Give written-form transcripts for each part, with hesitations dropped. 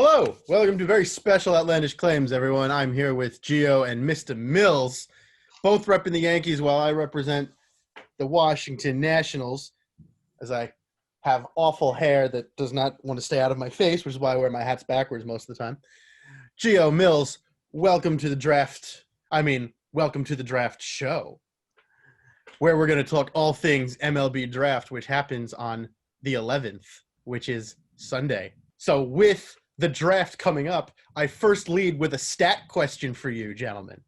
Hello, welcome to very special Outlandish Claims, everyone. I'm here with Gio and Mr. Millz, both repping the Yankees while I represent the Washington Nationals, as I have awful hair that does not want to stay out of my face, which is why I wear my hats backwards most of the time. Gio, Millz, welcome to the draft. Welcome to the draft show, where we're going to talk all things MLB draft, which happens on the 11th, which is Sunday. So with the draft coming up, I first lead with a stat question for you, gentlemen.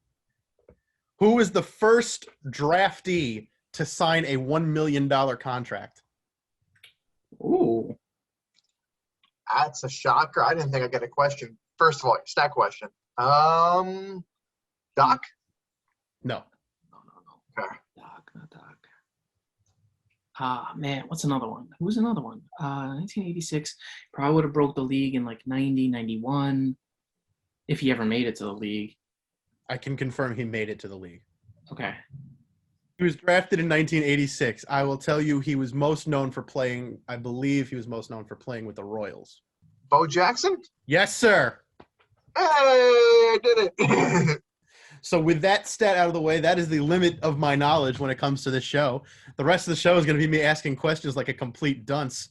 Who was the first draftee to sign a $1 million contract? Ooh. That's a shocker. I didn't think I'd get a question. First of all, stat question. Doc? No. Okay. Not Doc. Man, what's another one? Who's another one? 1986. Probably would have broke the league in like 90, 91, if he ever made it to the league. I can confirm he made it to the league. Okay. He was drafted in 1986. I will tell you he was most known for playing, I believe he was most known for playing with the Royals. Bo Jackson? Yes, sir. Hey, I did it. So with that stat out of the way, that is the limit of my knowledge when it comes to this show. The rest of the show is going to be me asking questions like a complete dunce.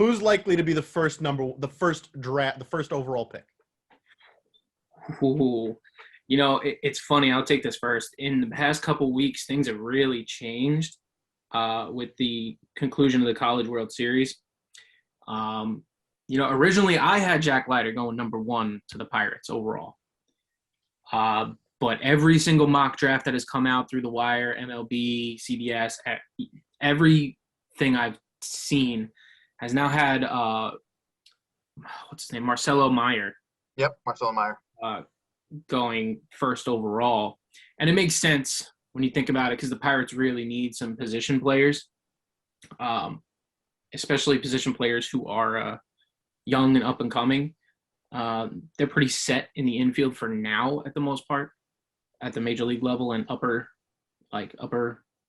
Who's likely to be the first overall pick? Ooh. You know, it's funny. I'll take this first. In the past couple weeks, things have really changed with the conclusion of the College World Series. Originally I had Jack Leiter going number 1 to the Pirates overall. But every single mock draft that has come out through the wire, MLB, CBS, everything I've seen has now had what's his name, Marcelo Meyer. Yep, Marcelo Meyer. Going first overall. And it makes sense when you think about it because the Pirates really need some position players, especially position players who are young and up and coming. They're pretty set in the infield for now at the most part at the major league level and upper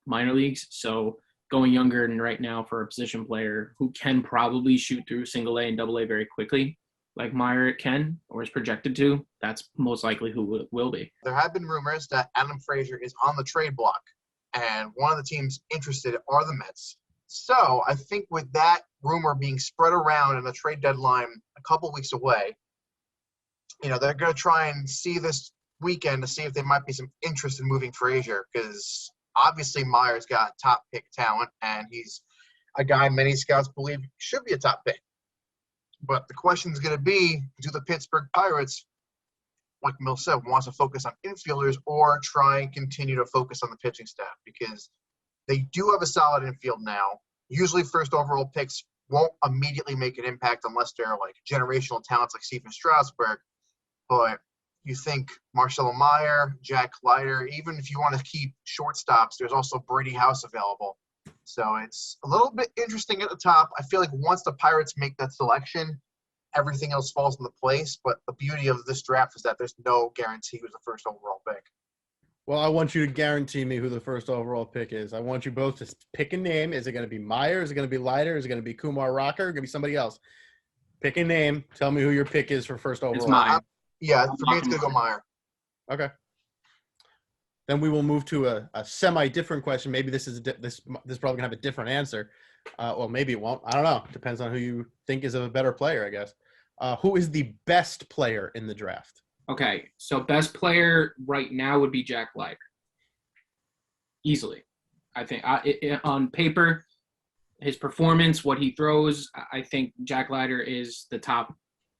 minor leagues. So going younger and right now for a position player who can probably shoot through single A and double A very quickly, like Meyer can or is projected to, that's most likely who it will be. There have been rumors that Adam Frazier is on the trade block, and one of the teams interested are the Mets. So I think with that rumor being spread around and the trade deadline a couple weeks away, they're going to try and see this weekend to see if there might be some interest in moving Frazier because obviously Meyer's got top pick talent and he's a guy many scouts believe should be a top pick. But the question is going to be, do the Pittsburgh Pirates, like Millz said, wants to focus on infielders or try and continue to focus on the pitching staff because they do have a solid infield now. Usually first overall picks won't immediately make an impact unless they're like generational talents like Stephen Strasburg. But you think Marcelo Meyer, Jack Leiter, even if you want to keep shortstops, there's also Brady House available. So it's a little bit interesting at the top. I feel like once the Pirates make that selection, everything else falls into place. But the beauty of this draft is that there's no guarantee who's the first overall pick. Well, I want you to guarantee me who the first overall pick is. I want you both to pick a name. Is it going to be Meyer? Is it going to be Leiter? Is it going to be Kumar Rocker? Or going to be somebody else? Pick a name. Tell me who your pick is for first overall. It's Meyer. Yeah, for me, it's going to go Meyer. Okay. Then we will move to a semi-different question. Maybe this is probably going to have a different answer. Well, maybe it won't. I don't know. Depends on who you think is a better player, I guess. Who is the best player in the draft? Okay, so best player right now would be Jack Leiter. Easily. I think on paper, his performance, what he throws, I think Jack Leiter is the top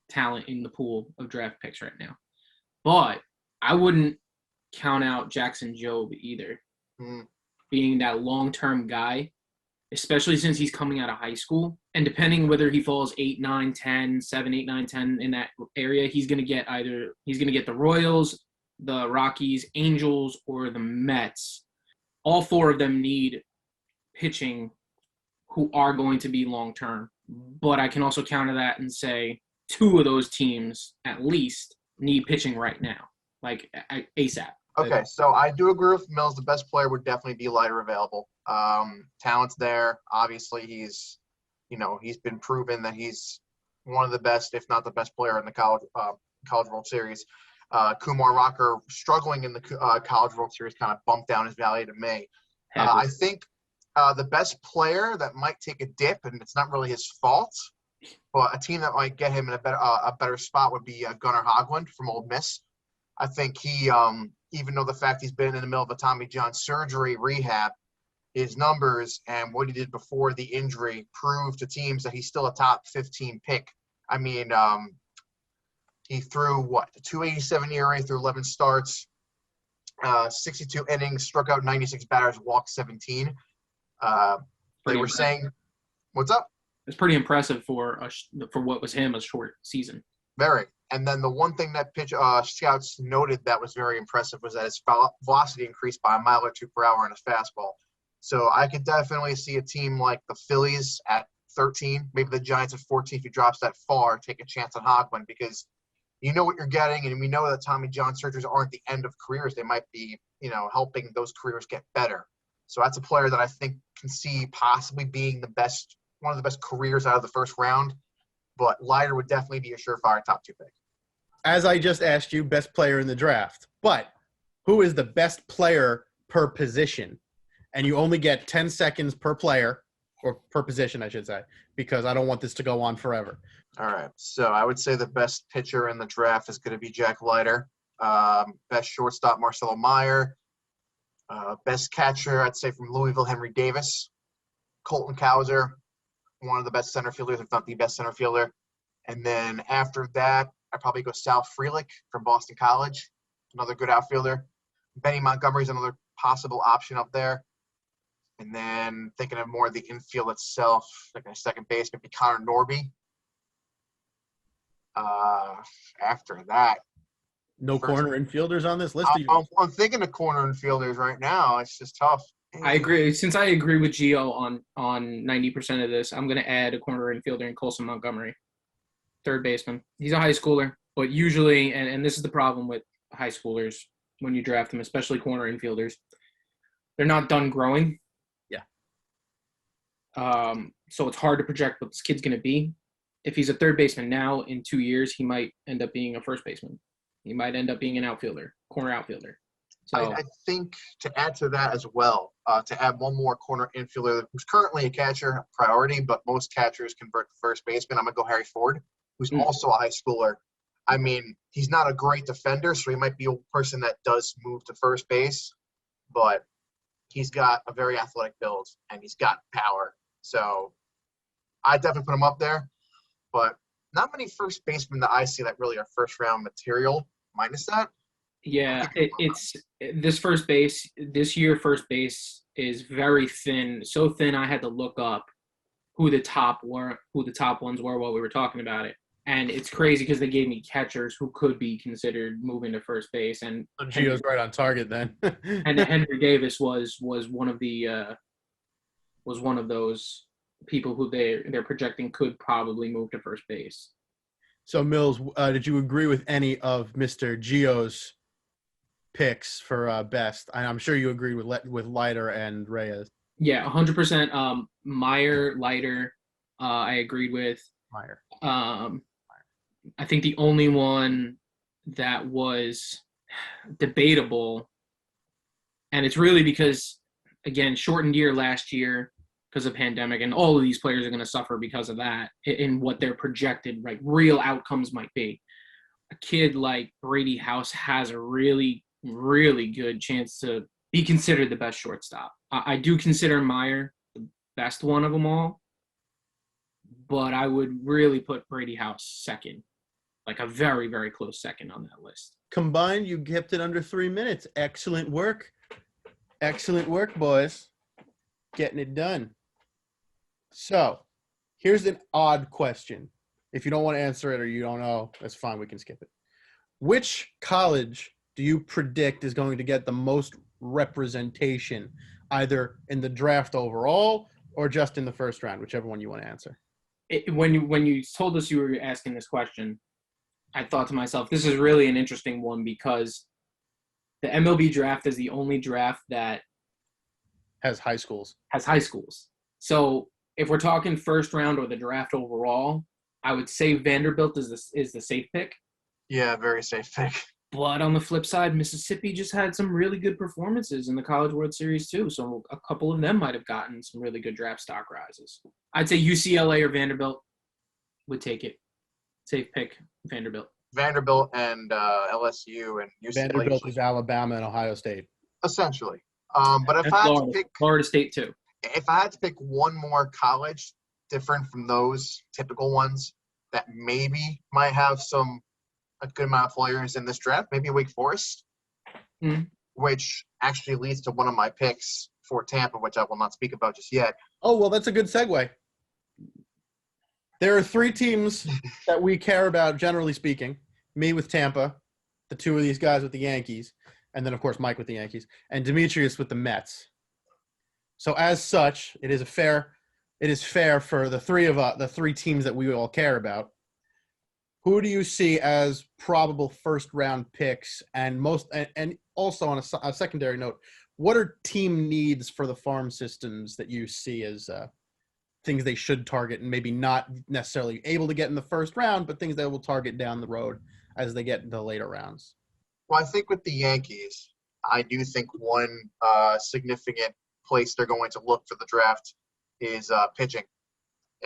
talent in the pool of draft picks right now. But I wouldn't count out Jackson Jobe either, being that long-term guy, especially since he's coming out of high school. And depending whether he falls 8, 9, 10, 7, 8, 9, 10 in that area, he's going to get the Royals, the Rockies, Angels, or the Mets. All 4 of them need pitching who are going to be long-term. But I can also counter that and say 2 of those teams at least need pitching right now, like ASAP. Okay, so I do agree with Millz. The best player would definitely be Leiter available. Talent's there. Obviously, he's been proven that he's, one of the best, if not the best player in the College World Series. Kumar Rocker, struggling in the College World Series, kind of bumped down his value to me. I think the best player that might take a dip, and it's not really his fault, but a team that might get him in a better spot would be Gunnar Hoglund from Ole Miss. I think he, even though the fact he's been in the middle of a Tommy John surgery rehab, his numbers and what he did before the injury proved to teams that he's still a top 15 pick. I mean, he threw a 287 ERA through 11 starts, 62 innings, struck out 96 batters, walked 17. They were saying, what's up? It's pretty impressive for what was him a short season. Very. And then the one thing that scouts noted that was very impressive was that his velocity increased by a mile or two per hour in his fastball. So I could definitely see a team like the Phillies at 13, maybe the Giants at 14 if he drops that far, take a chance on Hoglund, because you know what you're getting, and we know that Tommy John surgeries aren't the end of careers. They might be, helping those careers get better. So that's a player that I think can see possibly being one of the best careers out of the first round. But Leiter would definitely be a surefire top 2 pick. As I just asked you, best player in the draft. But who is the best player per position? And you only get 10 seconds per player, or per position, I should say, because I don't want this to go on forever. All right. So I would say the best pitcher in the draft is going to be Jack Leiter. Best shortstop, Marcelo Meyer. Best catcher, I'd say from Louisville, Henry Davis. Colton Cowser, one of the best center fielders, if not the best center fielder. And then after that, I'd probably go Sal Frelick from Boston College, another good outfielder. Benny Montgomery's another possible option up there. And then thinking of more of the infield itself, like a second base, maybe Connor Norby. After that. No corner infielders on this list? I'm thinking of corner infielders right now. It's just tough. I agree. Since I agree with Gio on 90% of this, I'm going to add a corner infielder in Colson Montgomery, third baseman. He's a high schooler, but usually, and this is the problem with high schoolers when you draft them, especially corner infielders, they're not done growing. Yeah. So it's hard to project what this kid's going to be. If he's a third baseman now, in 2 years, he might end up being a first baseman. He might end up being an outfielder, corner outfielder. So I think to add to that as well, to add one more corner infielder who's currently a catcher priority, but most catchers convert to first baseman, I'm going to go Harry Ford, who's also a high schooler. I mean, he's not a great defender, so he might be a person that does move to first base, but he's got a very athletic build, and he's got power. So I definitely put him up there, but not many first basemen that I see that really are first-round material, minus that. Yeah, it's this first base this year. First base is very thin, so thin. I had to look up who the top ones were while we were talking about it, and it's crazy because they gave me catchers who could be considered moving to first base. And Gio's right on target then. And Henry Davis was one of those people who they're projecting could probably move to first base. So Mills, did you agree with any of Mr. Gio's picks for best? I'm sure you agreed with Leiter and Reyes. Yeah, 100%. Meyer, Leiter, I agreed with. Meyer. I think the only one that was debatable, and it's really because, again, shortened year last year because of pandemic, and all of these players are going to suffer because of that in what their projected real outcomes might be. A kid like Brady House has a really, really good chance to be considered the best shortstop. I do consider Meyer the best one of them all, but I would really put Brady House second, like a very, very close second on that list. Combined, you kept it under 3 minutes. Excellent work. Excellent work, boys. Getting it done. So, here's an odd question. If you don't want to answer it or you don't know, that's fine. We can skip it. Which college do you predict is going to get the most representation, either in the draft overall or just in the first round, whichever one you want to answer? When you told us you were asking this question, I thought to myself, this is really an interesting one because the MLB draft is the only draft that has high schools. So if we're talking first round or the draft overall, I would say Vanderbilt is the safe pick. Yeah, very safe pick. But on the flip side, Mississippi just had some really good performances in the College World Series too. So a couple of them might have gotten some really good draft stock rises. I'd say UCLA or Vanderbilt would take it. Safe pick, Vanderbilt. Vanderbilt and LSU and UCLA. Vanderbilt is Alabama and Ohio State. Essentially. But if And I had Florida. to pick, Florida State too. if I had to pick one more college different from those typical ones that maybe might have a good amount of players in this draft, maybe Wake Forest, which actually leads to one of my picks for Tampa, which I will not speak about just yet. Oh, well, that's a good segue. There are 3 teams that we care about, generally speaking. Me with Tampa, the 2 of these guys with the Yankees, and then, of course, Mike with the Yankees, and Demetrius with the Mets. So, as such, it is fair for the 3 teams that we all care about. Who do you see as probable first-round picks, and also on a secondary note, what are team needs for the farm systems that you see as things they should target and maybe not necessarily able to get in the first round, but things they will target down the road as they get into the later rounds? Well, I think with the Yankees, I do think one significant place they're going to look for the draft is pitching.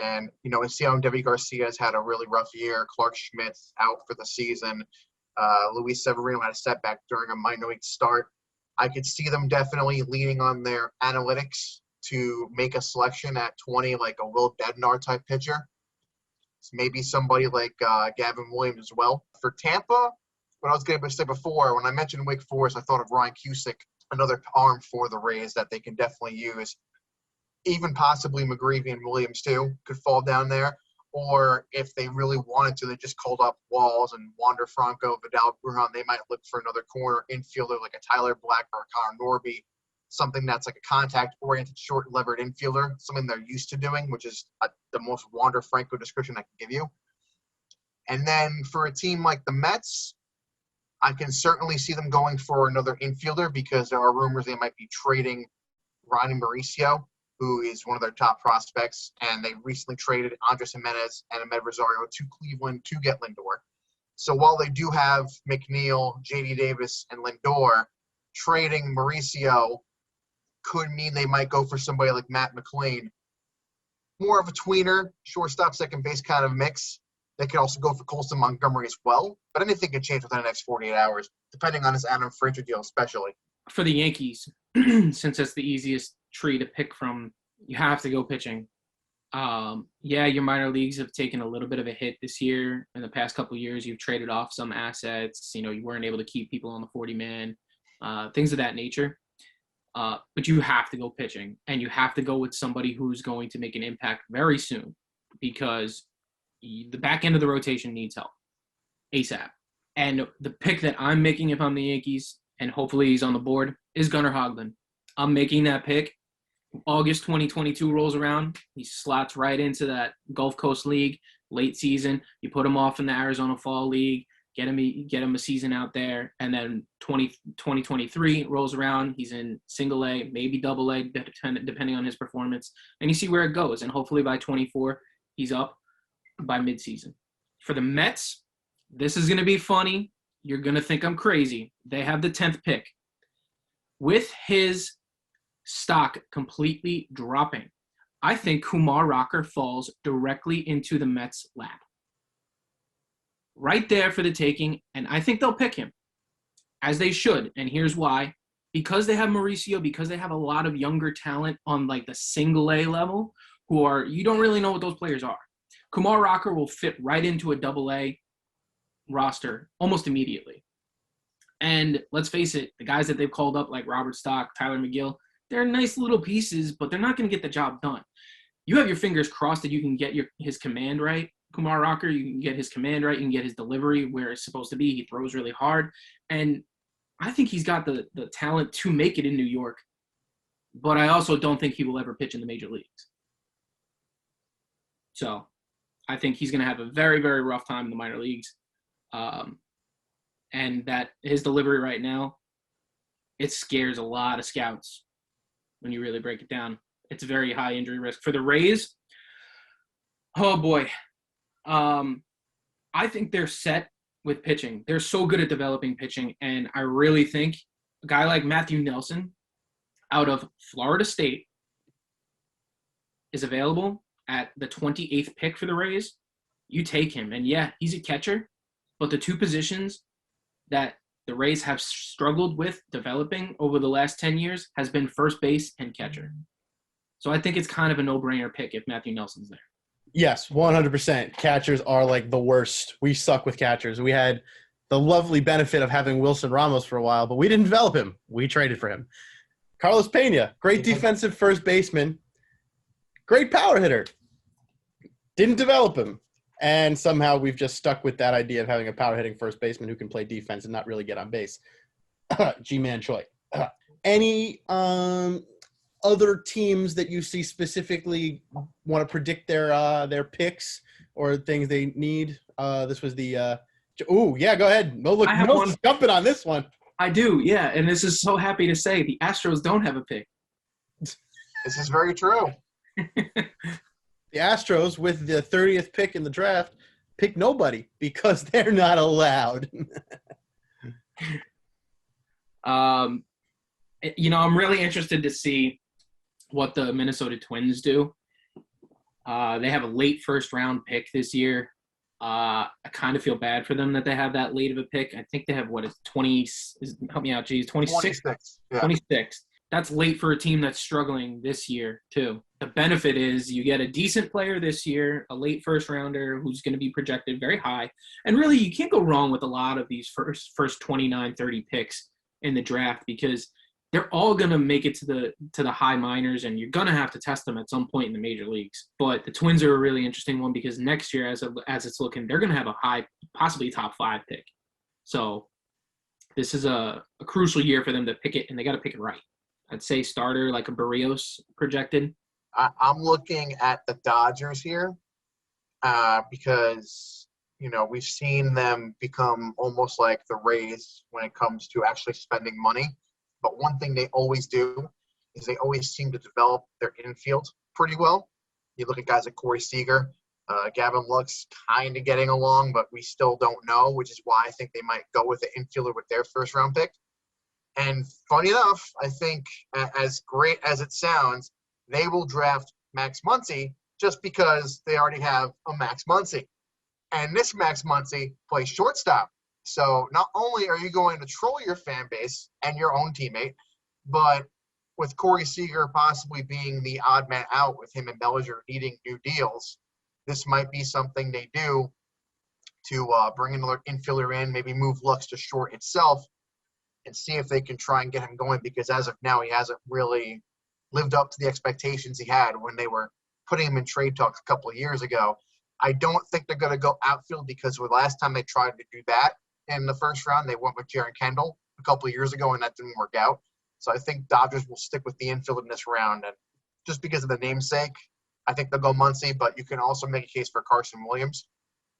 And, we see how Debbie Garcia has had a really rough year. Clark Schmidt's out for the season. Luis Severino had a setback during a minor league start. I could see them definitely leaning on their analytics to make a selection at 20, like a Will Bednar type pitcher. Maybe somebody like Gavin Williams as well. For Tampa, what I was going to say before, when I mentioned Wake Forest, I thought of Ryan Cusick, another arm for the Rays that they can definitely use. Even possibly McGreevy and Williams too could fall down there. Or if they really wanted to, they just called up Walls and Wander Franco, Vidal Brujan. They might look for another corner infielder like a Tyler Black or a Connor Norby, something that's like a contact-oriented, short-levered infielder, something they're used to doing, which is the most Wander Franco description I can give you. And then for a team like the Mets, I can certainly see them going for another infielder because there are rumors they might be trading Ronnie Mauricio, who is one of their top prospects, and they recently traded Andres Jimenez and Ahmed Rosario to Cleveland to get Lindor. So while they do have McNeil, J.D. Davis, and Lindor, trading Mauricio could mean they might go for somebody like Matt McLean. More of a tweener, shortstop, second base kind of mix. They could also go for Colson Montgomery as well, but anything can change within the next 48 hours, depending on his Adam Frazier deal especially. For the Yankees, since it's the easiest tree to pick from, you have to go pitching. Your minor leagues have taken a little bit of a hit this year. In the past couple of years, you've traded off some assets. You weren't able to keep people on the 40-man, things of that nature. But you have to go pitching, and you have to go with somebody who's going to make an impact very soon because the back end of the rotation needs help ASAP. And the pick that I'm making if I'm the Yankees, and hopefully he's on the board, is Gunnar Hoglund. I'm making that pick. August 2022 rolls around. He slots right into that Gulf Coast League, late season. You put him off in the Arizona Fall League, get him a season out there, and then 2023 rolls around. He's in single A, maybe double A, depending on his performance. And you see where it goes. And hopefully by 24, he's up by midseason. For the Mets, this is going to be funny. You're going to think I'm crazy. They have the 10th pick. With his stock completely dropping, I think Kumar Rocker falls directly into the Mets' lap. Right there for the taking, and I think they'll pick him, as they should, and here's why. Because they have Mauricio, because they have a lot of younger talent on like the single A level, you don't really know what those players are. Kumar Rocker will fit right into a double A roster almost immediately. And let's face it, the guys that they've called up like Robert Stock, Tyler McGill, they're nice little pieces, but they're not going to get the job done. You have your fingers crossed that you can get his command right. Kumar Rocker, you can get his command right, you can get his delivery where it's supposed to be. He throws really hard. And I think he's got the talent to make it in New York, but I also don't think he will ever pitch in the major leagues. So I think he's going to have a very, very rough time in the minor leagues. And that his delivery right now, it scares a lot of scouts when you really break it down. It's a very high injury risk. For the Rays, oh boy, I think they're set with pitching. They're so good at developing pitching, and I really think a guy like Matthew Nelson out of Florida State is available at the 28th pick for the Rays. You take him, and yeah, he's a catcher, but the two positions that the Rays have struggled with developing over the last 10 years has been first base and catcher. So I think it's kind of a no-brainer pick if Matthew Nelson's there. Yes, 100%. Catchers are like the worst. We suck with catchers. We had the lovely benefit of having Wilson Ramos for a while, but we didn't develop him. We traded for him. Carlos Pena, great defensive first baseman, great power hitter. Didn't develop him. And somehow we've just stuck with that idea of having a power hitting first baseman who can play defense and not really get on base. G-Man Choi. Any other teams that you see specifically want to predict their picks or things they need? This was the go ahead. No, look, Millz is jumping on this one. I do, yeah, and this is so happy to say the Astros don't have a pick. This is very true. The Astros, with the 30th pick in the draft, pick nobody because they're not allowed. I'm really interested to see what the Minnesota Twins do. They have a late first-round pick this year. I kind of feel bad for them that they have that late of a pick. I think they have, help me out, 26? Yeah. 26. That's late for a team that's struggling this year, too. The benefit is you get a decent player this year, a late first-rounder who's going to be projected very high. And really, you can't go wrong with a lot of these first 29, 30 picks in the draft because they're all going to make it to the high minors, and you're going to have to test them at some point in the major leagues. But the Twins are a really interesting one because next year, as it's looking, they're going to have a high, possibly top 5 pick. So this is a crucial year for them to pick it, and they got to pick it right. I'd say starter like a Barrios projected. I'm looking at the Dodgers here because, we've seen them become almost like the Rays when it comes to actually spending money. But one thing they always do is they always seem to develop their infield pretty well. You look at guys like Corey Seager, Gavin Lux kind of getting along, but we still don't know, which is why I think they might go with the infielder with their first-round pick. And funny enough, I think as great as it sounds, they will draft Max Muncy just because they already have a Max Muncy. And this Max Muncy plays shortstop. So not only are you going to troll your fan base and your own teammate, but with Corey Seager possibly being the odd man out with him and Bellinger needing new deals, this might be something they do to bring another infielder in, maybe move Lux to short itself, and see if they can try and get him going because as of now, he hasn't really lived up to the expectations he had when they were putting him in trade talks a couple of years ago. I don't think they're going to go outfield because the last time they tried to do that in the first round, they went with Jaron Kendall a couple of years ago, and that didn't work out. So I think Dodgers will stick with the infield in this round. And just because of the namesake, I think they'll go Muncy, but you can also make a case for Carson Williams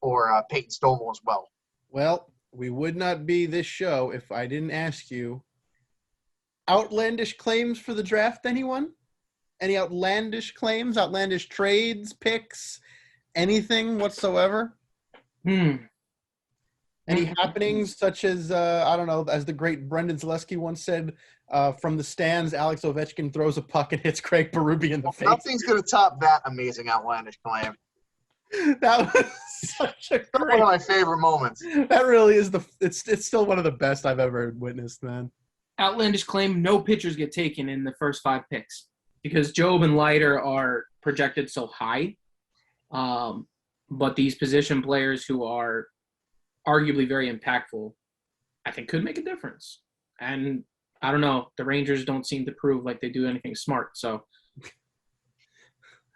or Peyton Stovall as well. Well, we would not be this show if I didn't ask you, outlandish claims for the draft, anyone? Any outlandish claims, outlandish trades, picks, anything whatsoever? Any happenings such as, as the great Brendan Zaleski once said, from the stands, Alex Ovechkin throws a puck and hits Craig Berube in the face. Nothing's going to top that amazing outlandish claim. That was such a great, one of my favorite moments. That really is it's still one of the best I've ever witnessed, man. Outlandish claim, no pitchers get taken in the first 5 picks because Job and Leiter are projected so high. But these position players who are arguably very impactful, I think could make a difference. And I don't know, the Rangers don't seem to prove like they do anything smart, so.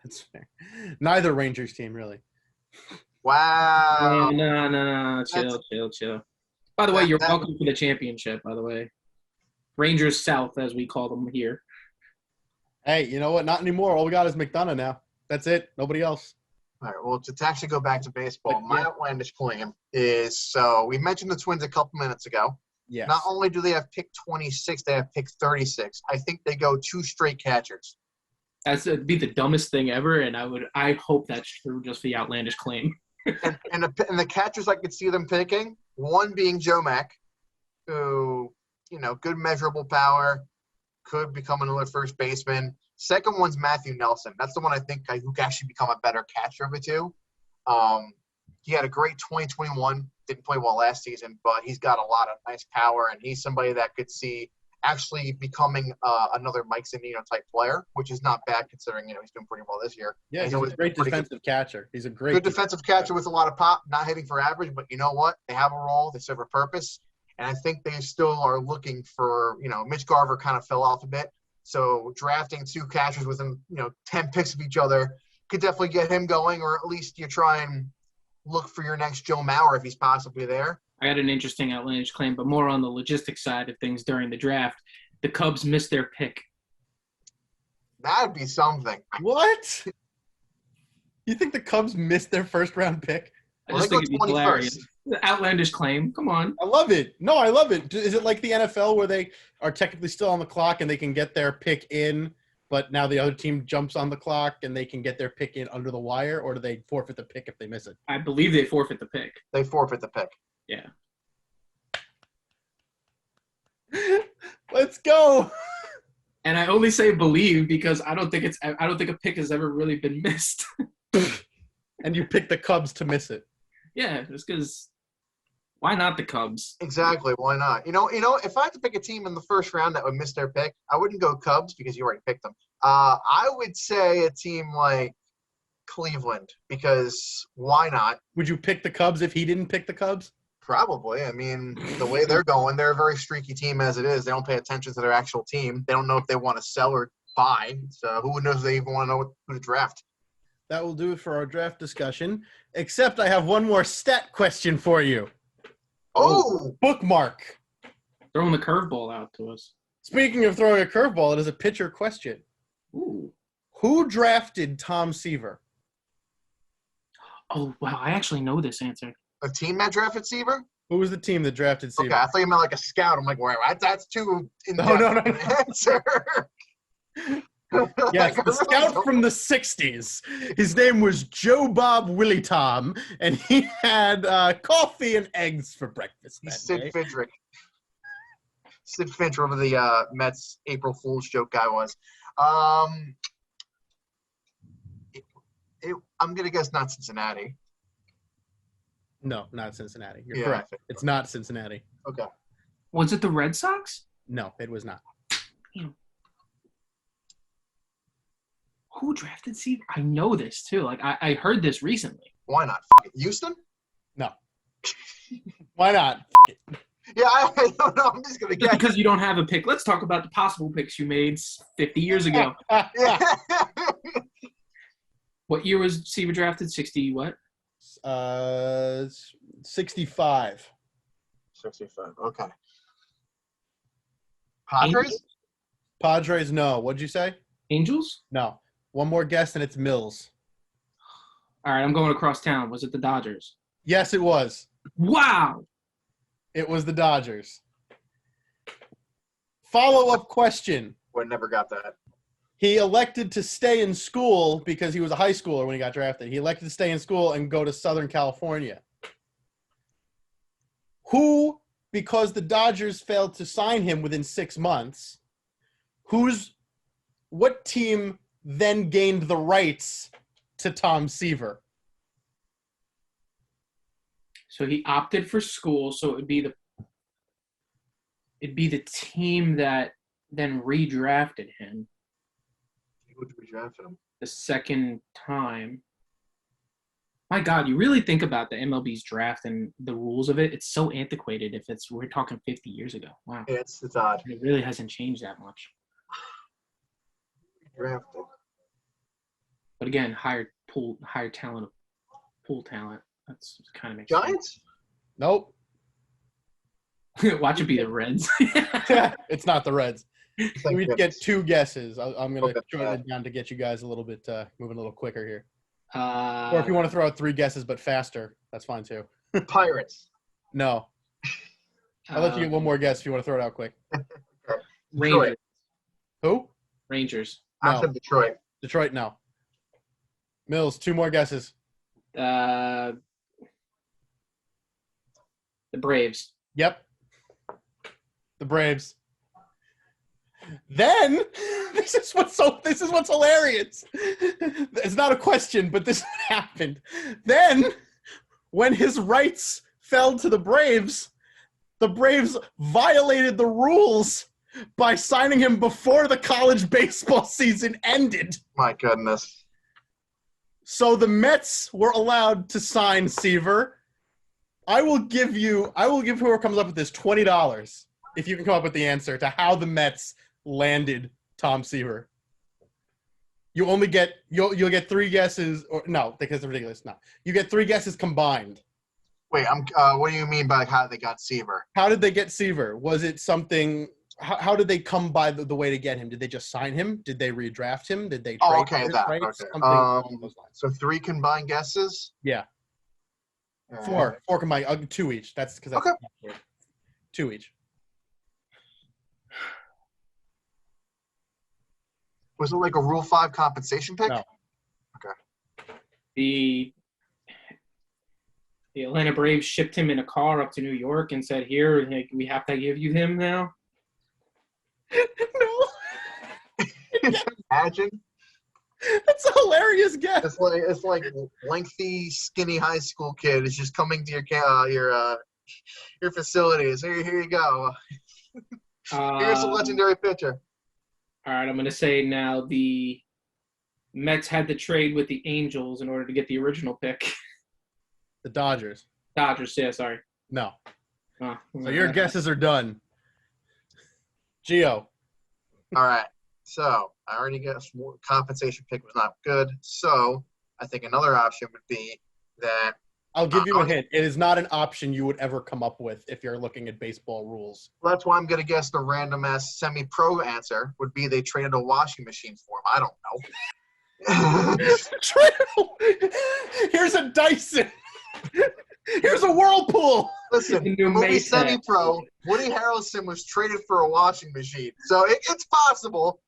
That's fair. Neither Rangers team, really. Wow. No. Chill. By the way, you're welcome to the championship, by the way. Rangers South, as we call them here. Hey, you know what? Not anymore. All we got is McDonough now. That's it. Nobody else. All right, well, to actually go back to baseball, my outlandish claim is, so we mentioned the Twins a couple minutes ago. Yes. Not only do they have pick 26, they have pick 36. I think they go 2 straight catchers. That'd be the dumbest thing ever, and I hope that's true just for the outlandish claim. And the catchers I could see them picking, one being Joe Mack, who, good measurable power, could become another first baseman. Second one's Matthew Nelson. That's the one I think who can actually become a better catcher of the two. He had a great 2021. Didn't play well last season, but he's got a lot of nice power, and he's somebody that could see actually becoming another Mike Zunino type player, which is not bad considering he's doing pretty well this year. Yeah, he's a great defensive catcher. He's a good defensive catcher with a lot of pop, not hitting for average, but you know what? They have a role. They serve a purpose, and I think they still are looking for Mitch Garver kind of fell off a bit, so drafting two catchers within 10 picks of each other could definitely get him going, or at least you try and look for your next Joe Mauer if he's possibly there. I got an interesting outlandish claim, but more on the logistics side of things during the draft. The Cubs missed their pick. That'd be something. What? You think the Cubs missed their first-round pick? I just think it'd be hilarious. Outlandish claim. Come on. I love it. No, I love it. Is it like the NFL where they are technically still on the clock and they can get their pick in, but now the other team jumps on the clock and they can get their pick in under the wire, or do they forfeit the pick if they miss it? I believe they forfeit the pick. They forfeit the pick. Yeah. Let's go. And I only say believe because I don't think a pick has ever really been missed. And you pick the Cubs to miss it. Yeah, just because. Why not the Cubs? Exactly. Why not? If I had to pick a team in the first round that would miss their pick, I wouldn't go Cubs because you already picked them. I would say a team like Cleveland because why not? Would you pick the Cubs if he didn't pick the Cubs? Probably. I mean, the way they're going, they're a very streaky team as it is. They don't pay attention to their actual team. They don't know if they want to sell or buy. So who knows if they even want to know who to draft. That will do it for our draft discussion, except I have one more stat question for you. Oh! Bookmark. Throwing the curveball out to us. Speaking of throwing a curveball, it is a pitcher question. Ooh. Who drafted Tom Seaver? Oh, wow. I actually know this answer. A team that drafted Seaver? Who was the team that drafted Seaver? Okay, I thought you meant like a scout. I'm like, wow, that's too in-depth No. an answer. Yes, the scout from the 60s. His name was Joe Bob Willie Tom, and he had coffee and eggs for breakfast that Sid day. Fidrick. Sid Finch, whatever the Mets April Fool's joke guy was. I'm going to guess not Cincinnati. No, not Cincinnati. You're Yeah, correct. It's not Cincinnati. Okay. Was it the Red Sox? No, it was not. Who drafted Seaver? I know this, too. Like, I heard this recently. Why not? Houston? No. Why not? Yeah, I don't know. I'm just going to Just guess. because you don't have a pick. Let's talk about the possible picks you made 50 years ago. Yeah. What year was Seaver drafted? 60 what? 65. 65. Okay. Padres? Padres, no. What'd you say? Angels? No. One more guess, and it's Mills. All right, I'm going across town. Was it the Dodgers? Yes, it was. Wow. It was the Dodgers. Follow-up question. Well, never got that. He elected to stay in school because he was a high schooler when he got drafted. He elected to stay in school and go to Southern California. Who, because the Dodgers failed to sign him within 6 months, what team then gained the rights to Tom Seaver? So he opted for school, so it'd be the team that then redrafted him Who redrafted him? the second time. My God, you really think about the MLB's draft and the rules of it, it's so antiquated we're talking 50 years ago. Wow. Yeah, it's odd. It really hasn't changed that much. Drafted. But again, higher talent, pool talent. That's kind of makes Giants? Nope. sense. Watch it be the Reds. It's not the Reds. We get 2 guesses. I'm going to Okay. shorten it down to get you guys a little bit moving a little quicker here. Or Or if you want to throw out 3 guesses but faster, that's fine too. Pirates. No. I'll let you get one more guess if you want to throw it out quick. Rangers. Who? Rangers. I No. said Detroit. Detroit, no. Mills, 2 more guesses. The Braves. Yep. The Braves. Then this is what's hilarious. It's not a question, but this happened. Then when his rights fell to the Braves violated the rules by signing him before the college baseball season ended. My goodness. So the Mets were allowed to sign Seaver. I will give whoever comes up with this $20 if you can come up with the answer to how the Mets landed Tom Seaver. You'll get 3 guesses, or no, because it's ridiculous. No, you get 3 guesses combined. Wait, what do you mean by how they got Seaver? How did they get Seaver? Was it something? How did they come by the way to get him? Did they just sign him? Did they redraft him? Did they trade okay, his that. rights? Okay. Something along those lines. So 3 combined guesses? Yeah. 4 combined, 2 each. That's because that's okay. 2 each. Was it like a Rule 5 compensation pick? No. Okay. The Atlanta Braves shipped him in a car up to New York and said, "Here, we have to give you him now." No. Imagine. That's a hilarious guess. It's like lengthy, skinny high school kid is just coming to your facilities. Here you go. Here's a legendary pitcher. All right, I'm going to say now the Mets had to trade with the Angels in order to get the original pick. The Dodgers. Dodgers, yeah, sorry. No. Oh, So your guesses are done. Gio. All right. So I already guessed compensation pick was not good. So I think another option would be that I'll give you a hint. It is not an option you would ever come up with if you're looking at baseball rules. That's why I'm going to guess the random-ass semi-pro answer would be they traded a washing machine for him. I don't know. Here's a Dyson. Here's a Whirlpool. Listen, the movie Semi-Pro, Woody Harrelson was traded for a washing machine. So it's possible.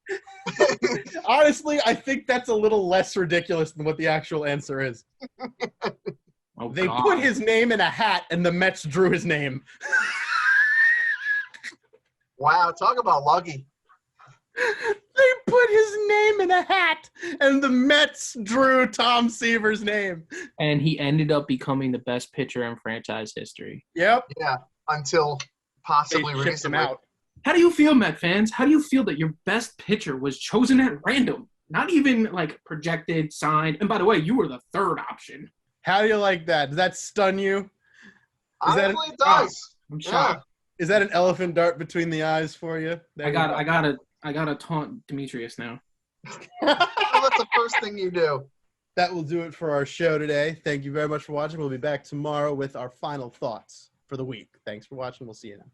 Honestly, I think that's a little less ridiculous than what the actual answer is. Oh, they God. put his name in a hat, and the Mets drew his name. Wow, talk about lucky. They put his name in a hat, and the Mets drew Tom Seaver's name. And he ended up becoming the best pitcher in franchise history. Yep. Yeah, until possibly They shipped him recently. out. How do you feel, Met fans? How do you feel that your best pitcher was chosen at random? Not even, like, projected, signed. And by the way, you were the 3rd option. How do you like that? Does that stun you? Honestly, it does. I'm Yeah. shocked. Is that an elephant dart between the eyes for you? I gotta taunt Demetrius now. Well, that's the first thing you do. That will do it for our show today. Thank you very much for watching. We'll be back tomorrow with our final thoughts for the week. Thanks for watching. We'll see you now.